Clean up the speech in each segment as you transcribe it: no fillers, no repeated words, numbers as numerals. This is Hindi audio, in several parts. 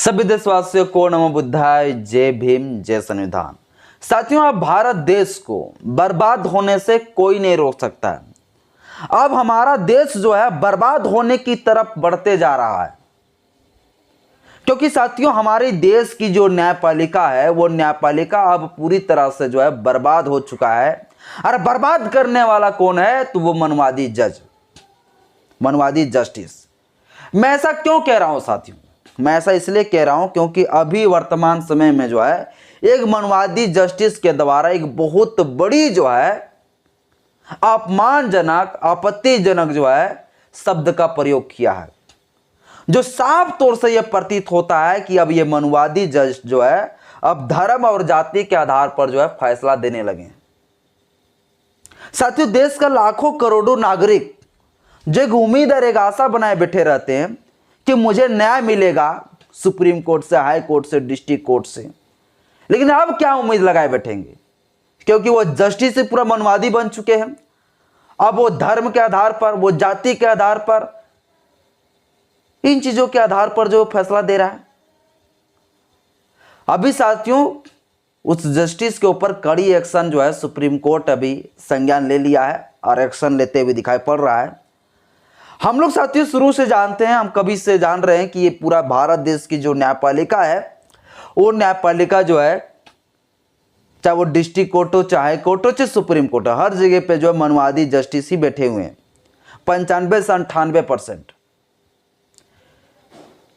सभी देशवासियों को नमो बुद्धाय, जय भीम, जय संविधान। साथियों, अब भारत देश को बर्बाद होने से कोई नहीं रोक सकता है। अब हमारा देश जो है बर्बाद होने की तरफ बढ़ते जा रहा है, क्योंकि साथियों हमारे देश की जो न्यायपालिका है वो न्यायपालिका अब पूरी तरह से जो है बर्बाद हो चुका है। और बर्बाद करने वाला कौन है? तो वो मनवादी जज, मनवादी जस्टिस। मैं ऐसा क्यों कह रहा हूं साथियों? मैं ऐसा इसलिए कह रहा हूं क्योंकि अभी वर्तमान समय में जो है एक मनवादी जस्टिस के द्वारा एक बहुत बड़ी जो है अपमानजनक, आपत्तिजनक जो है शब्द का प्रयोग किया है, जो साफ तौर से यह प्रतीत होता है कि अब ये मनवादी जज जो है अब धर्म और जाति के आधार पर जो है फैसला देने लगे हैं। साथियों, देश का लाखों करोड़ों नागरिक जो एक उम्मीद और एक आशा बनाए बैठे रहते हैं कि मुझे न्याय मिलेगा सुप्रीम कोर्ट से, हाई कोर्ट से, डिस्ट्रिक्ट कोर्ट से, लेकिन अब क्या उम्मीद लगाए बैठेंगे? क्योंकि वो जस्टिस से पूरा मनवादी बन चुके हैं। अब वो धर्म के आधार पर, वो जाति के आधार पर, इन चीजों के आधार पर जो फैसला दे रहा है। अभी साथियों उस जस्टिस के ऊपर कड़ी एक्शन जो है सुप्रीम कोर्ट अभी संज्ञान ले लिया है और एक्शन लेते हुए दिखाई पड़ रहा है। हम लोग साथियों शुरू से जानते हैं, हम कभी से जान रहे हैं कि ये पूरा भारत देश की जो न्यायपालिका है वो न्यायपालिका जो है, चाहे वो डिस्ट्रिक्ट कोर्ट हो, चाहे कोर्ट हो, चाहे सुप्रीम कोर्ट हो, हर जगह पे जो है मनवादी जस्टिस ही बैठे हुए हैं, 95 से 98%।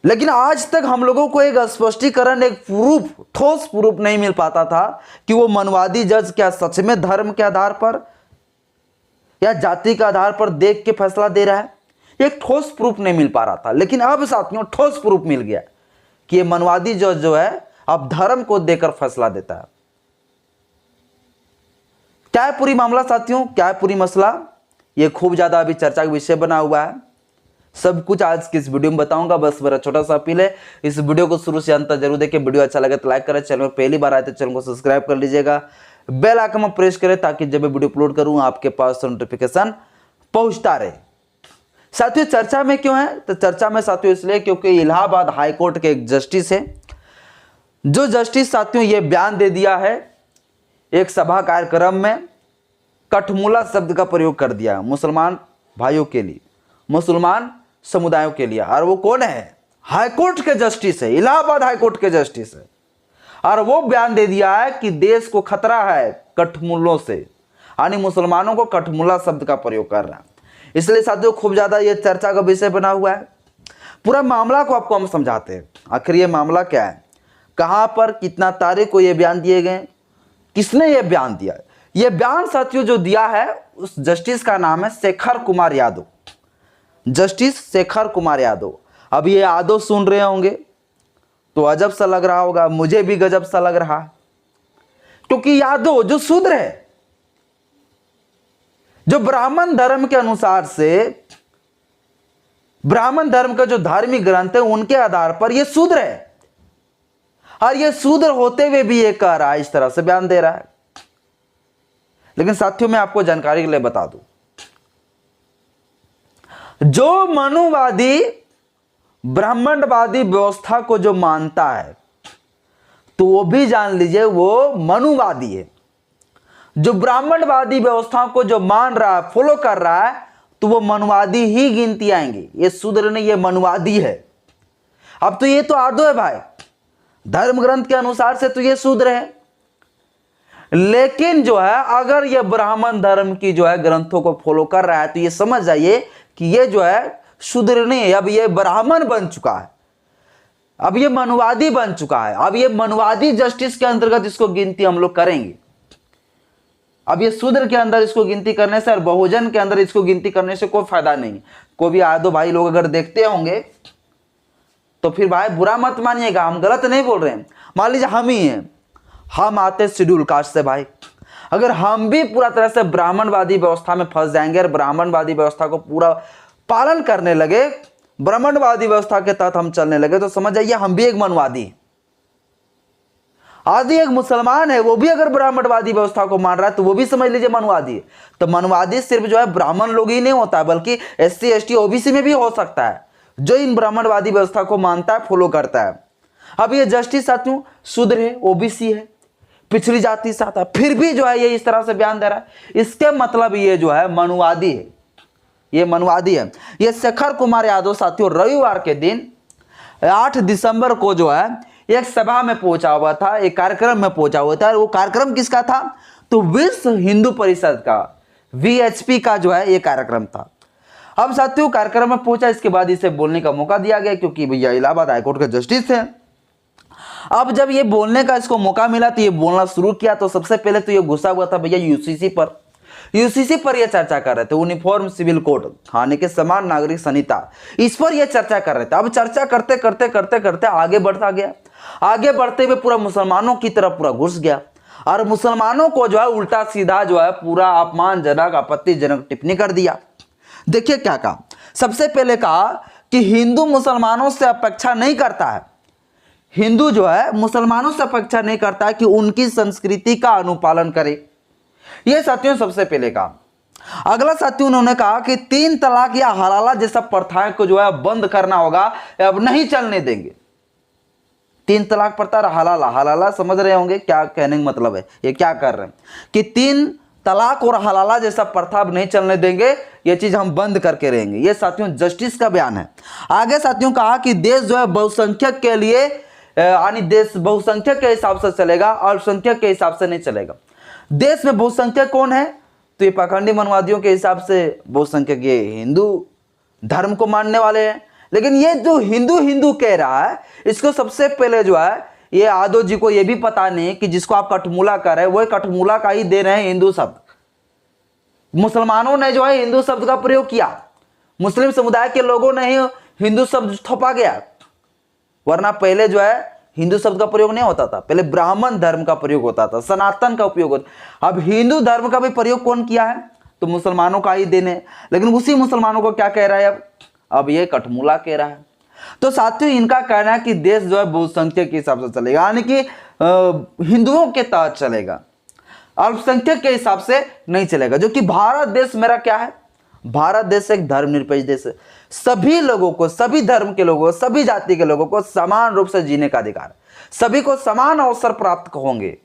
लेकिन आज तक हम लोगों को एक स्पष्टीकरण, एक प्रूफ, ठोस प्रूफ नहीं मिल पाता था कि वो मनवादी जज क्या सच में धर्म के आधार पर या जाति के आधार पर देख के फैसला दे रहा है। एक ठोस प्रूफ नहीं मिल पा रहा था, लेकिन अब साथियों ठोस प्रूफ मिल गया कि ये मनवादी जज जो है अब धर्म को देकर फैसला देता है। क्या है पूरी मामला साथियों, क्या है पूरी मसला? ये खूब ज्यादा अभी चर्चा का विषय बना हुआ है। सब कुछ आज की इस वीडियो में बताऊंगा। बस मेरा छोटा सा अपील है, इस वीडियो को शुरू से अंत तक जरूर देखें। वीडियो अच्छा लगे तो लाइक करें, चैनल में पहली बार आए तो चैनल को सब्सक्राइब कर लीजिएगा, बेल आइकन में प्रेस करें ताकि जब मैं वीडियो अपलोड करूं आपके पास नोटिफिकेशन पहुंचता रहे। साथियों चर्चा में क्यों है? तो चर्चा में साथियों इसलिए क्योंकि इलाहाबाद हाई कोर्ट के एक जस्टिस है, जो जस्टिस साथियों ये बयान दे दिया है एक सभा कार्यक्रम में, कठमुला शब्द का प्रयोग कर दिया है मुसलमान भाइयों के लिए, मुसलमान समुदायों के लिए। और वो कौन है? हाई कोर्ट के जस्टिस है, इलाहाबाद हाई कोर्ट के जस्टिस है। और वो बयान दे दिया है कि देश को खतरा है कठमुल्लों से, यानी मुसलमानों को कठमुला शब्द का प्रयोग कर रहा है। इसलिए साथियों खूब ज्यादा ये चर्चा का विषय बना हुआ है। पूरा मामला को आपको हम समझाते हैं, आखिर ये मामला क्या है, कहां पर, कितना तारीख को ये बयान दिए गए, किसने ये बयान दिया। ये बयान साथियों जो दिया है उस जस्टिस का नाम है शेखर कुमार यादव, जस्टिस शेखर कुमार यादव। अब ये यादव सुन रहे होंगे तो अजब सा लग रहा होगा, मुझे भी गजब सा लग रहा है, क्योंकि यादव जो शूद्र है, जो ब्राह्मण धर्म के अनुसार से, ब्राह्मण धर्म का जो धार्मिक ग्रंथ है उनके आधार पर यह शूद्र है, और यह शूद्र होते हुए भी ये कह रहा है, इस तरह से बयान दे रहा है। लेकिन साथियों मैं आपको जानकारी के लिए बता दूं, जो मनुवादी ब्राह्मणवादी व्यवस्था को जो मानता है तो वो भी जान लीजिए वो मनुवादी है। जो ब्राह्मणवादी व्यवस्था को जो मान रहा है, फॉलो कर रहा है, तो वो मनुवादी ही गिनती आएंगे। ये शूद्र नहीं, ये मनुवादी है। अब तो ये तो आदो है भाई, धर्म ग्रंथ के अनुसार से तो ये शूद्र है, लेकिन जो है अगर ये ब्राह्मण धर्म की जो है ग्रंथों को फॉलो कर रहा है तो ये समझ जाइए कि ये जो है शूद्र नहीं है, अब ये ब्राह्मण बन चुका है, अब ये मनुवादी बन चुका है। अब ये मनुवादी जस्टिस के अंतर्गत इसको गिनती हम लोग करेंगे। अब ये शूद्र के अंदर इसको गिनती करने से और बहुजन के अंदर इसको गिनती करने से कोई फायदा नहीं। कोई भी आदो भाई लोग अगर देखते होंगे तो फिर भाई बुरा मत मानिएगा, हम गलत नहीं बोल रहे हैं। मान लीजिए हम ही हैं, हम आते शेड्यूल कास्ट से भाई, अगर हम भी पूरा तरह से ब्राह्मणवादी व्यवस्था में फंस जाएंगे और ब्राह्मणवादी व्यवस्था को पूरा पालन करने लगे, ब्राह्मणवादी व्यवस्था के तहत हम चलने लगे, तो समझ जाइए हम भी एक मनवादी। आदि एक मुसलमान है, वो भी अगर ब्राह्मणवादी व्यवस्था को मान रहा है तो वो भी समझ लीजिए मनवादी है। तो मनवादी सिर्फ जो है ब्राह्मण लोग ही नहीं होता है, बल्कि SC ST OBC में भी हो सकता है, जो इन ब्राह्मणवादी व्यवस्था को मानता है, फॉलो करता है। अब ये जस्टिस साथियों शूद्र है, ओबीसी है, पिछड़ी जाति से आता है, फिर भी जो है ये इस तरह से बयान दे रहा है, इसके मतलब ये जो है मनुवादी है, ये मनुवादी है। ये शेखर कुमार यादव साथियों रविवार के दिन 8 दिसंबर को जो है एक सभा में पहुंचा हुआ था, एक कार्यक्रम में पहुंचा हुआ था। वो कार्यक्रम किसका था? तो विश्व हिंदू परिषद का, वीएचपी का जो है ये कार्यक्रम था। अब साथियों कार्यक्रम में पहुंचा, इसके बाद इसे बोलने का मौका दिया गया क्योंकि भैया इलाहाबाद हाईकोर्ट के जस्टिस है। अब जब ये बोलने का इसको मौका मिला तो ये बोलना शुरू किया। तो सबसे पहले तो ये गुस्सा हुआ था भैया यूसीसी पर ये चर्चा कर रहे थे, यूनिफॉर्म सिविल कोड यानी कि समान नागरिक संहिता, इस पर ये चर्चा कर रहे थे। अब चर्चा करते करते करते करते आगे बढ़ता गया, आगे बढ़ते हुए पूरा मुसलमानों की तरफ पूरा घुस गया और मुसलमानों को जो है उल्टा सीधा जो है पूरा अपमानजनक आपत्तिजनक टिप्पणी कर दिया। देखिए क्या कहा, सबसे पहले कहा कि हिंदू मुसलमानों से अपेक्षा नहीं करता है, हिंदू जो है मुसलमानों से अपेक्षा नहीं करता है कि उनकी संस्कृति का अनुपालन करे, ये साथियों सबसे पहले कहा। अगला साथियों उन्होंने कहा कि 3 तलाक या हलाला जैसा प्रथाएं को जो है बंद करना होगा, अब नहीं चलने देंगे। 3 तलाक प्रथा, हलाला समझ रहे होंगे क्या कहने का मतलब है, ये क्या कर रहे हैं कि 3 तलाक और हलाला जैसा प्रथा अब नहीं चलने देंगे, ये चीज हम बंद करके रहेंगे। ये साथियों जस्टिस का बयान है। आगे साथियों कहा कि देश जो है बहुसंख्यक के लिए यानी देश बहुसंख्यक के हिसाब से चलेगा, अल्पसंख्यक के हिसाब से नहीं चलेगा। देश में बहुसंख्यक कौन है? तो ये पाखंडी मनवादियों के हिसाब से बहुसंख्यक ये हिंदू धर्म को मानने वाले हैं। लेकिन ये जो हिंदू हिंदू कह रहा है, इसको सबसे पहले जो है ये यादव जी को ये भी पता नहीं कि जिसको आप कठमूला कर रहे हैं वही कठमूला का ही दे रहे हैं हिंदू शब्द। मुसलमानों ने जो है हिंदू शब्द का प्रयोग किया, मुस्लिम समुदाय के लोगों ने ही हिंदू शब्द थोपा गया, वरना पहले जो है हिंदू शब्द का प्रयोग नहीं होता था, पहले ब्राह्मण धर्म का प्रयोग होता था, सनातन का उपयोग होता। अब हिंदू धर्म का भी प्रयोग कौन किया है? तो मुसलमानों का ही देने। लेकिन उसी मुसलमानों को क्या कह रहा है अब ये कठमूला कह रहा है। तो साथियों इनका कहना है कि देश जो है बहुसंख्यक के हिसाब से चलेगा, यानी कि हिंदुओं के तहत चलेगा, अल्पसंख्यक के हिसाब से नहीं चलेगा। जो कि भारत देश मेरा क्या है? भारत देश एक धर्मनिरपेक्ष देश है। सभी लोगों को, सभी धर्म के लोगों को, सभी जाति के लोगों को समान रूप से जीने का अधिकार, सभी को समान अवसर प्राप्त होंगे,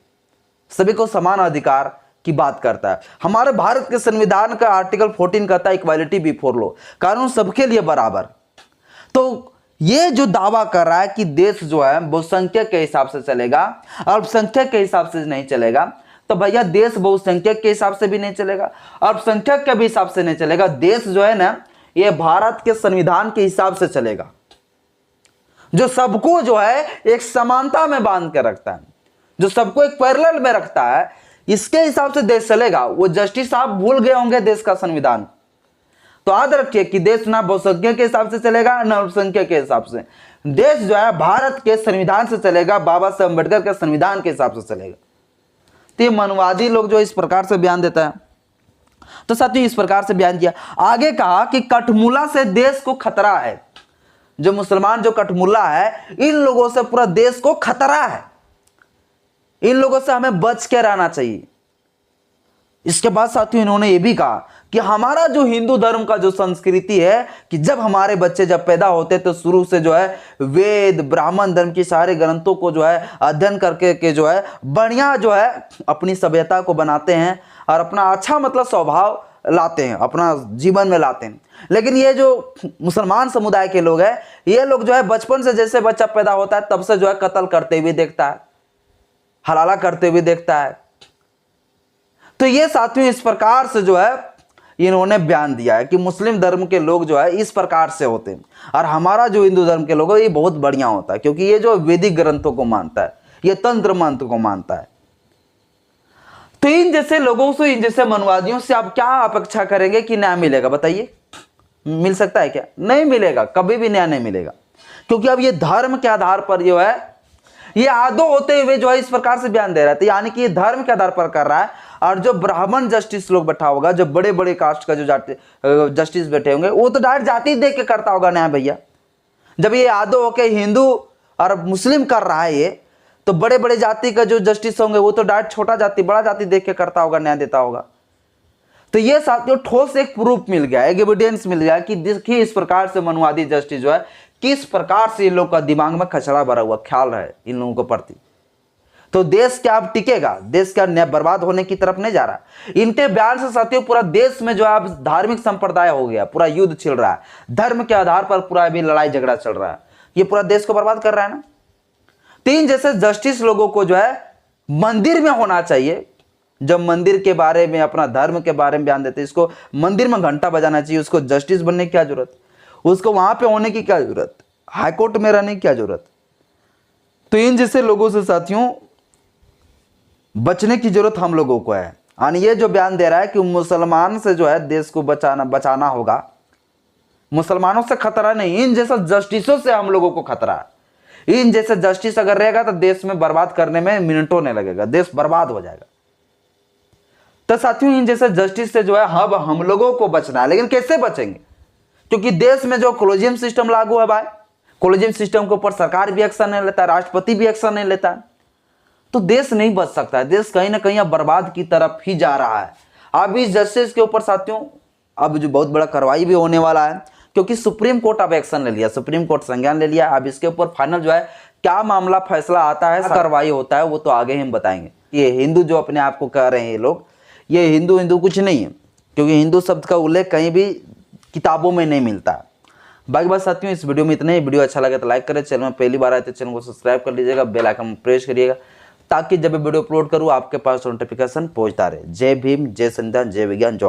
सभी को समान अधिकार की बात करता है। हमारे भारत के संविधान का आर्टिकल 14 कहता है इक्वालिटी बिफोर लॉ, कानून सबके लिए बराबर। तो ये जो दावा कर रहा है कि देश जो है बहुसंख्यक के हिसाब से चलेगा, अल्पसंख्यक के हिसाब से नहीं चलेगा, तो भैया देश बहुसंख्यक के हिसाब से भी नहीं चलेगा, अल्पसंख्यक के भी हिसाब से नहीं चलेगा। देश जो है ना ये भारत के संविधान के हिसाब से चलेगा, जो सबको जो है एक समानता में बांध कर रखता है, जो सबको एक पैरेलल में रखता है, इसके हिसाब से देश चलेगा। वो जस्टिस साहब भूल गए होंगे देश का संविधान। तो याद रखिए कि देश ना बहुसंख्यक के हिसाब से चलेगा ना अल्पसंख्यक के हिसाब से। देश जो है भारत के संविधान से चलेगा, बाबा साहब अम्बेडकर के संविधान के हिसाब से चलेगा। तो ये मनवादी लोग जो इस प्रकार से बयान देता है, तो साथियों इस प्रकार से बयान किया। आगे कहा कि कठमुला से देश को खतरा है। जो मुसलमान जो कठमुला है, इन लोगों से पूरा देश को खतरा है, इन लोगों से हमें बच के रहना चाहिए। इसके बाद साथियों इन्होंने ये भी कहा कि हमारा जो हिंदू धर्म का जो संस्कृति है कि जब हमारे बच्चे जब पैदा होते तो शुरू से जो है वेद ब्राह्मण धर्म की सारे ग्रंथों को जो है अध्ययन करके के जो है बढ़िया जो है अपनी सभ्यता को बनाते हैं और अपना अच्छा मतलब स्वभाव लाते हैं, अपना जीवन में लाते हैं। लेकिन ये जो मुसलमान समुदाय के लोग हैं, ये लोग जो है बचपन से जैसे बच्चा पैदा होता है तब से जो है कत्ल करते हुए देखता है, हलाला करते हुए देखता है। तो ये साथियों इस प्रकार से जो है इन्होंने बयान दिया है कि मुस्लिम धर्म के लोग जो है इस प्रकार से होते हैं और हमारा जो हिंदू धर्म के लोग है ये बहुत बढ़िया होता है, क्योंकि ये जो वैदिक ग्रंथों को मानता है, ये तंत्र मंत्र को मानता है। तो इन जैसे लोगों से, इन जैसे मनवादियों से आप क्या अपेक्षा करेंगे कि न्याय मिलेगा? बताइए, मिल सकता है क्या? नहीं मिलेगा, कभी भी न्याय नहीं मिलेगा। क्योंकि अब ये धर्म के आधार पर जो है ये आदो होते हुए जो है इस प्रकार से बयान दे रहा है, यानी कि ये धर्म के आधार पर कर रहा है। और जो ब्राह्मण जस्टिस लोग बैठा होगा, जो बड़े बड़े कास्ट का जो जस्टिस बैठे होंगे, वो तो डायरेक्ट जाति देख के करता होगा न्याय भैया। जब ये आदो होके हिंदू और मुस्लिम कर रहा है ये, तो बड़े बड़े जाति का जो जस्टिस होंगे वो तो डायरेक्ट छोटा जाति बड़ा जाति देख के करता होगा, न्याय देता होगा। तो ये साथियों ठोस एक प्रूफ मिल गया, एक एविडेंस मिल गया कि देखिए इस प्रकार से मनवादी जस्टिस जो है किस प्रकार से इन लोग का दिमाग में खचड़ा भरा हुआ ख्याल है इन लोगों के प्रति। तो देश क्या अब टिकेगा? देश क्या बर्बाद होने की तरफ नहीं जा रहा? इनके बयान से साथियों पूरा देश में जो है अब धार्मिक संप्रदाय हो गया, पूरा युद्ध चल रहा है, धर्म के आधार पर पूरा अभी लड़ाई झगड़ा चल रहा है, ये पूरा देश को बर्बाद कर रहा है ना। तीन जैसे जस्टिस लोगों को जो है मंदिर में होना चाहिए, जब मंदिर के बारे में अपना धर्म के बारे में बयान देते, इसको मंदिर में घंटा बजाना चाहिए। उसको जस्टिस बनने की क्या जरूरत, उसको वहां पे होने की क्या जरूरत, हाईकोर्ट में रहने की क्या जरूरत। तो इन जैसे लोगों से साथियों बचने की जरूरत हम लोगों को है। यानी ये जो बयान दे रहा है कि मुसलमान से जो है देश को बचाना होगा, मुसलमानों से खतरा नहीं, इन जैसा जस्टिसों से हम लोगों को खतरा है। इन जैसे जस्टिस अगर रहेगा तो देश में बर्बाद करने में मिनटों नहीं लगेगा, देश बर्बाद हो जाएगा। तो साथियों इन जैसे जस्टिस से जो है अब हम लोगों को बचना है, लेकिन कैसे बचेंगे? क्योंकि देश में जो कोलिजियम सिस्टम लागू है भाई, कोलिजियम सिस्टम के ऊपर सरकार भी एक्शन नहीं लेता है, राष्ट्रपति भी एक्शन नहीं लेता है, तो देश नहीं बच सकता है। देश कहीं ना कहीं अब बर्बाद की तरफ ही जा रहा है। अब इस जस्टिस के ऊपर साथियों अब जो बहुत बड़ा कार्रवाई भी होने वाला है, क्योंकि सुप्रीम कोर्ट अब एक्शन ले लिया, सुप्रीम कोर्ट संज्ञान ले लिया। अब इसके ऊपर फाइनल जो है क्या मामला फैसला आता है, कार्रवाई होता है, वो तो आगे हम बताएंगे। ये हिंदू जो अपने आप को कह रहे हैं ये लोग, ये हिंदू हिंदू कुछ नहीं है, क्योंकि हिंदू शब्द का उल्लेख कहीं भी किताबों में नहीं मिलता। बाकी बात साथियों इस वीडियो में इतना ही। वीडियो अच्छा लगे तो लाइक करें, चैनल में पहली बार आए तो चैनल को सब्सक्राइब कर लीजिएगा, बेल आइकन प्रेस करिएगा, ताकि जब वीडियो अपलोड करूँ आपके पास नोटिफिकेशन पहुंचता रहे। जय भीम, जय संविधान, जय विज्ञान, जय।